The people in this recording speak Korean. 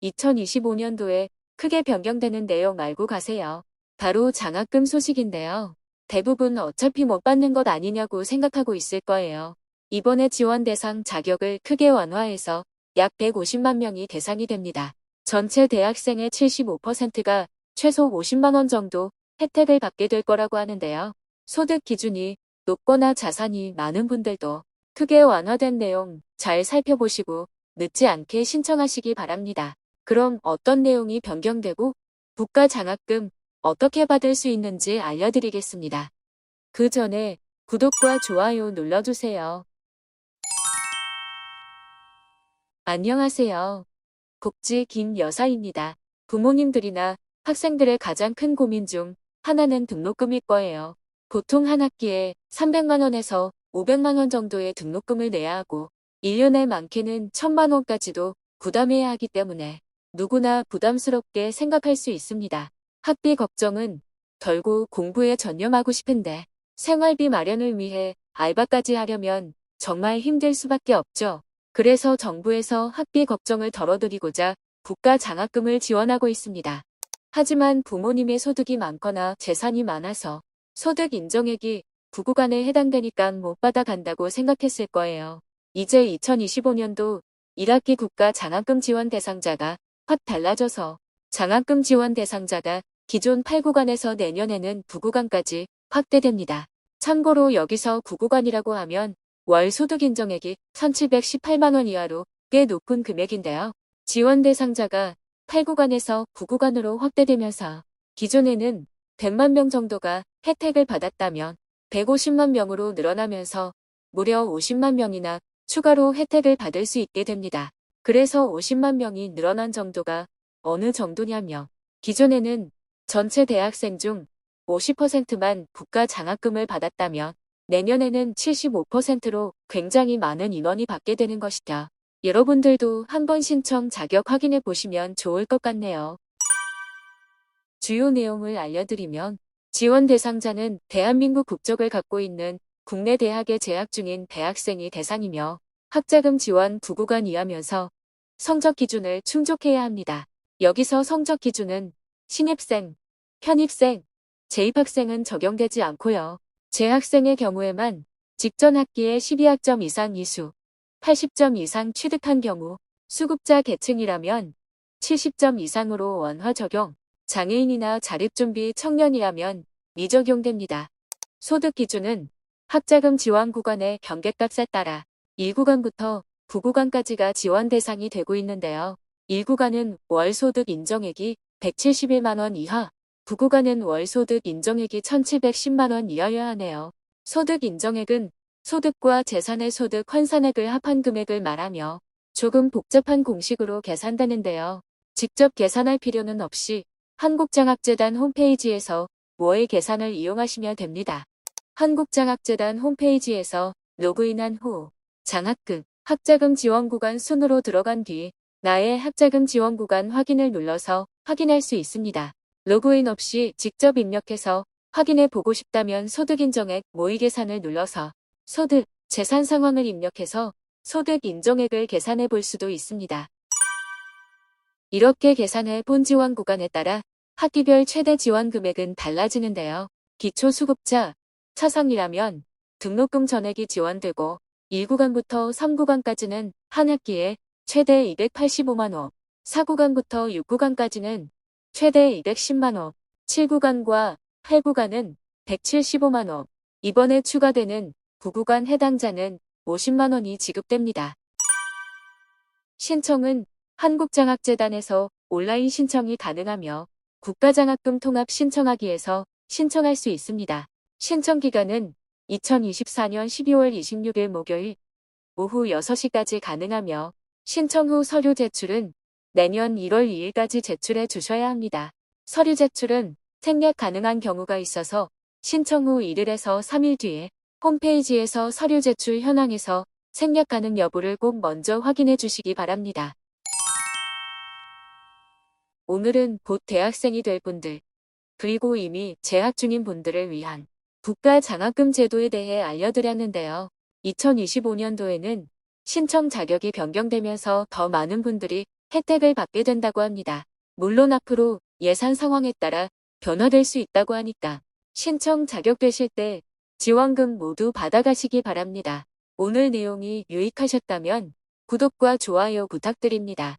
2025년도에 크게 변경되는 내용 알고 가세요. 바로 장학금 소식인데요. 대부분 어차피 못 받는 것 아니냐고 생각하고 있을 거예요. 이번에 지원 대상 자격을 크게 완화해서 약 150만 명이 대상이 됩니다. 전체 대학생의 75%가 최소 50만 원 정도 혜택을 받게 될 거라고 하는데요. 소득 기준이 높거나 자산이 많은 분들도 크게 완화된 내용 잘 살펴보시고 늦지 않게 신청하시기 바랍니다. 그럼 어떤 내용이 변경되고 국가 장학금 어떻게 받을 수 있는지 알려드리겠습니다. 그 전에 구독과 좋아요 눌러주세요. 안녕하세요. 복지 김 여사입니다. 부모님들이나 학생들의 가장 큰 고민 중 하나는 등록금일 거예요. 보통 한 학기에 300만 원에서 500만 원 정도의 등록금을 내야 하고 1년에 많게는 1000만 원까지도 부담해야 하기 때문에 누구나 부담스럽게 생각할 수 있습니다. 학비 걱정은 덜고 공부에 전념하고 싶은데 생활비 마련을 위해 알바까지 하려면 정말 힘들 수밖에 없죠. 그래서 정부에서 학비 걱정을 덜어드리고자 국가 장학금을 지원하고 있습니다. 하지만 부모님의 소득이 많거나 재산이 많아서 소득 인정액이 부구간에 해당되니까 못 받아간다고 생각했을 거예요. 이제 2025년도 1학기 국가 장학금 지원 대상자가 확 달라져서 장학금 지원 대상자가 기존 8구간에서 내년에는 9구간까지 확대됩니다. 참고로 여기서 9구간이라고 하면 월 소득 인정액이 1718만 원 이하로 꽤 높은 금액인데요. 지원 대상자가 8구간에서 9구간으로 확대되면서 기존에는 100만 명 정도가 혜택을 받았다면 150만 명으로 늘어나면서 무려 50만 명이나 추가로 혜택을 받을 수 있게 됩니다. 그래서 50만 명이 늘어난 정도가 어느 정도냐면 기존에는 전체 대학생 중 50%만 국가 장학금을 받았다면 내년에는 75%로 굉장히 많은 인원이 받게 되는 것이죠. 여러분들도 한번 신청 자격 확인해 보시면 좋을 것 같네요. 주요 내용을 알려드리면 지원 대상자는 대한민국 국적을 갖고 있는 국내 대학에 재학 중인 대학생이 대상이며 학자금 지원 9구간 이하면서 성적 기준을 충족해야 합니다. 여기서 성적 기준은 신입생, 편입생, 재입학생은 적용되지 않고요. 재학생의 경우에만 직전 학기에 12학점 이상 이수, 80점 이상 취득한 경우, 수급자 계층이라면 70점 이상으로 원화 적용, 장애인이나 자립준비 청년이라면 미적용됩니다. 소득 기준은 학자금 지원 구간의 경계값에 따라 1구간부터 9구간까지가 지원 대상이 되고 있는데요. 1구간은 월소득 인정액이 171만 원 이하, 9구간은 월소득 인정액이 1710만 원 이하여야 하네요. 소득 인정액은 소득과 재산의 소득 환산액을 합한 금액을 말하며 조금 복잡한 공식으로 계산되는데요. 직접 계산할 필요는 없이 한국장학재단 홈페이지에서 모의 계산을 이용하시면 됩니다. 한국장학재단 홈페이지에서 로그인한 후 장학금, 학자금 지원 구간 순으로 들어간 뒤 나의 학자금 지원 구간 확인을 눌러서 확인할 수 있습니다. 로그인 없이 직접 입력해서 확인해 보고 싶다면 소득인정액 모의 계산을 눌러서 소득, 재산 상황을 입력해서 소득 인정액을 계산해 볼 수도 있습니다. 이렇게 계산해 본 지원 구간에 따라 학기별 최대 지원 금액은 달라지는데요. 기초수급자, 차상이라면 등록금 전액이 지원되고 1구간부터 3구간까지는 한 학기에 최대 285만 원, 4구간부터 6구간까지는 최대 210만 원, 7구간과 8구간은 175만 원, 이번에 추가되는 9구간 해당자는 50만 원이 지급됩니다. 신청은 한국장학재단에서 온라인 신청이 가능하며 국가장학금 통합 신청하기에서 신청할 수 있습니다. 신청 기간은 2024년 12월 26일 목요일 오후 6시까지 가능하며 신청 후 서류 제출은 내년 1월 2일까지 제출해 주셔야 합니다. 서류 제출은 생략 가능한 경우가 있어서 신청 후 1일에서 3일 뒤에 홈페이지에서 서류 제출 현황에서 생략 가능 여부를 꼭 먼저 확인해 주시기 바랍니다. 오늘은 곧 대학생이 될 분들, 그리고 이미 재학 중인 분들을 위한 국가 장학금 제도에 대해 알려드렸는데요. 2025년도에는 신청 자격이 변경되면서 더 많은 분들이 혜택을 받게 된다고 합니다. 물론 앞으로 예산 상황에 따라 변화될 수 있다고 하니까 신청 자격되실 때 지원금 모두 받아가시기 바랍니다. 오늘 내용이 유익하셨다면 구독과 좋아요 부탁드립니다.